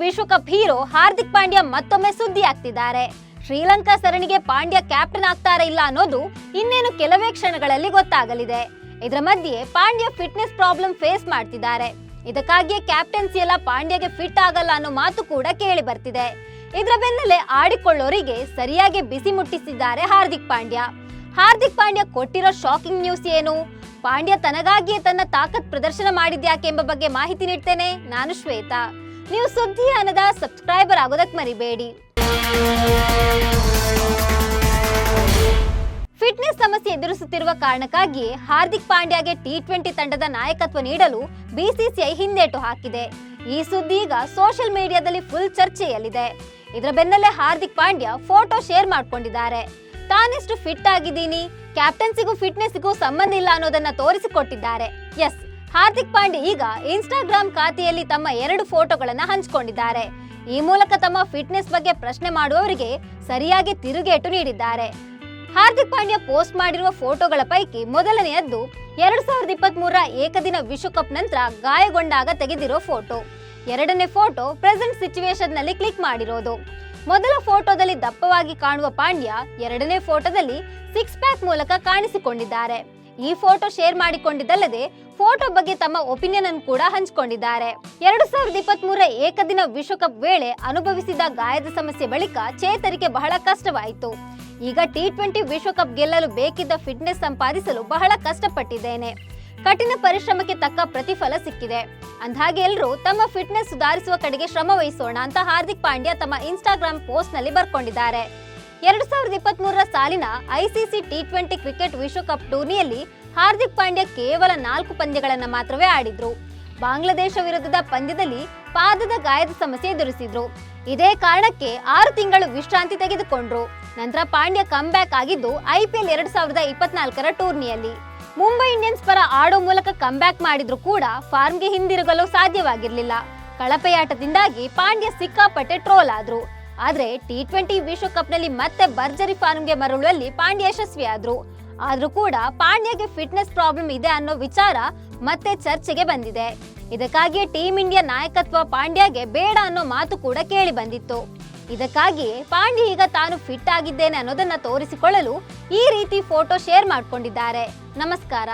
ವಿಶ್ವಕಪ್ ಹೀರೋ ಹಾರ್ದಿಕ್ ಪಾಂಡ್ಯ ಮತ್ತೊಮ್ಮೆ ಸುದ್ದಿ ಆಗ್ತಿದ್ದಾರೆ. ಶ್ರೀಲಂಕಾ ಸರಣಿಗೆ ಪಾಂಡ್ಯ ಕ್ಯಾಪ್ಟನ್ ಆಗ್ತಾರಾ ಇಲ್ಲ ಅನ್ನೋದು ಇನ್ನೇನು ಕೆಲವೇ ಕ್ಷಣಗಳಲ್ಲಿ ಗೊತ್ತಾಗಲಿದೆ. ಇದರ ಮಧ್ಯೆ ಪಾಂಡ್ಯ ಫಿಟ್ನೆಸ್ ಪ್ರಾಬ್ಲಮ್ ಫೇಸ್ ಮಾಡ್ತಿದ್ದಾರೆ. ಇದಕ್ಕಾಗಿಯೇ ಕ್ಯಾಪ್ಟನ್ಸಿ ಎಲ್ಲ ಪಾಂಡ್ಯಗೆ ಫಿಟ್ ಆಗಲ್ಲ ಅನ್ನೋ ಮಾತು ಕೂಡ ಕೇಳಿ ಬರ್ತಿದೆ. ಇದರ ಬೆನ್ನಲ್ಲೇ ಆಡಿಕೊಳ್ಳೋರಿಗೆ ಸರಿಯಾಗಿ ಬಿಸಿ ಮುಟ್ಟಿಸಿದ್ದಾರೆ ಹಾರ್ದಿಕ್ ಪಾಂಡ್ಯ. ಹಾರ್ದಿಕ್ ಪಾಂಡ್ಯ ಕೊಟ್ಟಿರೋ ಶಾಕಿಂಗ್ ನ್ಯೂಸ್ ಏನು? ಪಾಂಡ್ಯ ತನಗಾಗಿಯೇ ತನ್ನ ತಾಕತ್ ಪ್ರದರ್ಶನ ಮಾಡಿದ್ಯಾಕೆ ಎಂಬ ಬಗ್ಗೆ ಮಾಹಿತಿ ನೀಡ್ತೇನೆ. ನಾನು ಶ್ವೇತಾ. ನೀವು ಸುದ್ದಿ ಅನ್ನದ ಸಬ್ಸ್ಕ್ರೈಬರ್ ಆಗೋದಕ್ಕೆ ಮರಿಬೇಡಿ. ಫಿಟ್ನೆಸ್ ಸಮಸ್ಯೆ ಎದುರಿಸುತ್ತಿರುವ ಕಾರಣಕ್ಕಾಗಿಯೇ ಹಾರ್ದಿಕ್ ಪಾಂಡ್ಯಗೆ ಟಿ20 ತಂಡದ ನಾಯಕತ್ವ ನೀಡಲು ಬಿಸಿಸಿಐ ಹಿಂದೇಟು ಹಾಕಿದೆ. ಈ ಸುದ್ದಿ ಈಗ ಸೋಷಿಯಲ್ ಮೀಡಿಯಾದಲ್ಲಿ ಫುಲ್ ಚರ್ಚೆಯಲ್ಲಿದೆ. ಇದರ ಬೆನ್ನಲ್ಲೇ ಹಾರ್ದಿಕ್ ಪಾಂಡ್ಯ ಫೋಟೋ ಶೇರ್ ಮಾಡಿಕೊಂಡಿದ್ದಾರೆ. ತಾನೆಷ್ಟು ಫಿಟ್ ಆಗಿದ್ದೀನಿ, ಕ್ಯಾಪ್ಟನ್ಸಿಗೂ ಫಿಟ್ನೆಸ್ಗೂ ಸಂಬಂಧ ಇಲ್ಲ ಅನ್ನೋದನ್ನ ತೋರಿಸಿಕೊಟ್ಟಿದ್ದಾರೆ. ಎಸ್, ಹಾರ್ದಿಕ್ ಪಾಂಡ್ಯ ಈಗ ಇನ್ಸ್ಟಾಗ್ರಾಮ್ ಖಾತೆಯಲ್ಲಿ ತಮ್ಮ 2 ಫೋಟೋಗಳನ್ನ ಹಂಚಿಕೊಂಡಿದ್ದಾರೆ. ಈ ಮೂಲಕ ತಮ್ಮ ಫಿಟ್ನೆಸ್ ಬಗ್ಗೆ ಪ್ರಶ್ನೆ ಮಾಡುವವರಿಗೆ ಸರಿಯಾಗಿ ತಿರುಗೇಟು ನೀಡಿದ್ದಾರೆ. ಹಾರ್ದಿಕ್ ಪಾಂಡ್ಯ ಪೋಸ್ಟ್ ಮಾಡಿರುವ ಫೋಟೋಗಳ ಪೈಕಿ ಮೊದಲನೆಯದ್ದು 2023ರ ಏಕದಿನ ವಿಶ್ವಕಪ್ ನಂತರ ಗಾಯಗೊಂಡಾಗ ತೆಗೆದಿರೋ ಫೋಟೋ. ಎರಡನೇ ಫೋಟೋ ಪ್ರೆಸೆಂಟ್ ಸಿಚುವೇಶನ್ ನಲ್ಲಿ ಕ್ಲಿಕ್ ಮಾಡಿರೋದು. ಮೊದಲ ಫೋಟೋದಲ್ಲಿ ದಪ್ಪವಾಗಿ ಕಾಣುವ ಪಾಂಡ್ಯ ಎರಡನೇ ಫೋಟೋದಲ್ಲಿ 6 ಪ್ಯಾಕ್ ಮೂಲಕ ಕಾಣಿಸಿಕೊಂಡಿದ್ದಾರೆ. ಈ ಫೋಟೋ ಶೇರ್ ಮಾಡಿಕೊಂಡಿದ್ದಲ್ಲದೆ ಫೋಟೋ ಬಗ್ಗೆ ತಮ್ಮ ಒಪಿನಿಯನ್ ಅನ್ನು ಕೂಡ ಹಂಚಿಕೊಂಡಿದ್ದಾರೆ. 2023ರ ಏಕದಿನ ವಿಶ್ವಕಪ್ ವೇಳೆ ಅನುಭವಿಸಿದ ಗಾಯದ ಸಮಸ್ಯೆ ಬಳಿಕ ಚೇತರಿಕೆ ಬಹಳ ಕಷ್ಟವಾಯಿತು. ಈಗ ಟಿ20 ವಿಶ್ವಕಪ್ ಗೆಲ್ಲಲು ಬೇಕಿದ್ದ ಫಿಟ್ನೆಸ್ ಸಂಪಾದಿಸಲು ಬಹಳ ಕಷ್ಟಪಟ್ಟಿದ್ದೇನೆ. ಕಠಿಣ ಪರಿಶ್ರಮಕ್ಕೆ ತಕ್ಕ ಪ್ರತಿಫಲ ಸಿಕ್ಕಿದೆ. ಅಂದಹಾಗೆ ಎಲ್ಲರೂ ತಮ್ಮ ಫಿಟ್ನೆಸ್ ಸುಧಾರಿಸುವ ಕಡೆಗೆ ಶ್ರಮ ವಹಿಸೋಣ ಅಂತ ಹಾರ್ದಿಕ್ ಪಾಂಡ್ಯ ತಮ್ಮ ಇನ್ಸ್ಟಾಗ್ರಾಮ್ ಪೋಸ್ಟ್ ನಲ್ಲಿ ಬರ್ಕೊಂಡಿದ್ದಾರೆ. 2023ರ ಸಾಲಿನ ಐಸಿಸಿ ಟಿ20 ಕ್ರಿಕೆಟ್ ವಿಶ್ವಕಪ್ ಟೂರ್ನಿಯಲ್ಲಿ ಹಾರ್ದಿಕ್ ಪಾಂಡ್ಯ ಕೇವಲ 4 ಪಂದ್ಯಗಳನ್ನು ಮಾತ್ರವೇ ಆಡಿದ್ರು. ಬಾಂಗ್ಲಾದೇಶ ವಿರುದ್ಧದ ಪಂದ್ಯದಲ್ಲಿ ಪಾದದ ಗಾಯದ ಸಮಸ್ಯೆ ಎದುರಿಸಿದ್ರು. ಇದೇ ಕಾರಣಕ್ಕೆ 6 ತಿಂಗಳು ವಿಶ್ರಾಂತಿ ತೆಗೆದುಕೊಂಡ್ರು. ನಂತರ ಪಾಂಡ್ಯ ಕಮ್ ಬ್ಯಾಕ್ ಆಗಿದ್ದು IPL 2024ರ ಟೂರ್ನಿಯಲ್ಲಿ. ಮುಂಬೈ ಇಂಡಿಯನ್ಸ್ ಪರ ಆಡೋ ಮೂಲಕ ಕಮ್ ಬ್ಯಾಕ್ ಮಾಡಿದ್ರು ಕೂಡ ಫಾರ್ಮ್ಗೆ ಹಿಂದಿರುಗಲು ಸಾಧ್ಯವಾಗಿರಲಿಲ್ಲ. ಕಳಪೆಯಾಟದಿಂದಾಗಿ ಪಾಂಡ್ಯ ಸಿಕ್ಕಾಪಟ್ಟೆ ಟ್ರೋಲ್ ಆದ್ರು. ಆದ್ರೆ ಟಿ20 ವಿಶ್ವಕಪ್ ನಲ್ಲಿ ಮತ್ತೆ ಭರ್ಜರಿ ಫಾರ್ಮ್ಗೆ ಮರಳುವಲ್ಲಿ ಪಾಂಡ್ಯ ಯಶಸ್ವಿಯಾದ್ರು. ಆದ್ರೂ ಕೂಡ ಪಾಂಡ್ಯಗೆ ಫಿಟ್ನೆಸ್ ಪ್ರಾಬ್ಲಮ್ ಇದೆ ಅನ್ನೋ ವಿಚಾರ ಮತ್ತೆ ಚರ್ಚೆಗೆ ಬಂದಿದೆ. ಇದಕ್ಕಾಗಿಯೇ ಟೀಮ್ ಇಂಡಿಯಾ ನಾಯಕತ್ವ ಪಾಂಡ್ಯಗೆ ಬೇಡ ಅನ್ನೋ ಮಾತು ಕೂಡ ಕೇಳಿ ಬಂದಿತ್ತು. ಇದಕ್ಕಾಗಿಯೇ ಪಾಂಡ್ಯ ಈಗ ತಾನು ಫಿಟ್ ಆಗಿದ್ದೇನೆ ಅನ್ನೋದನ್ನ ತೋರಿಸಿಕೊಳ್ಳಲು ಈ ರೀತಿ ಫೋಟೋ ಶೇರ್ ಮಾಡಿಕೊಂಡಿದ್ದಾರೆ. ನಮಸ್ಕಾರ.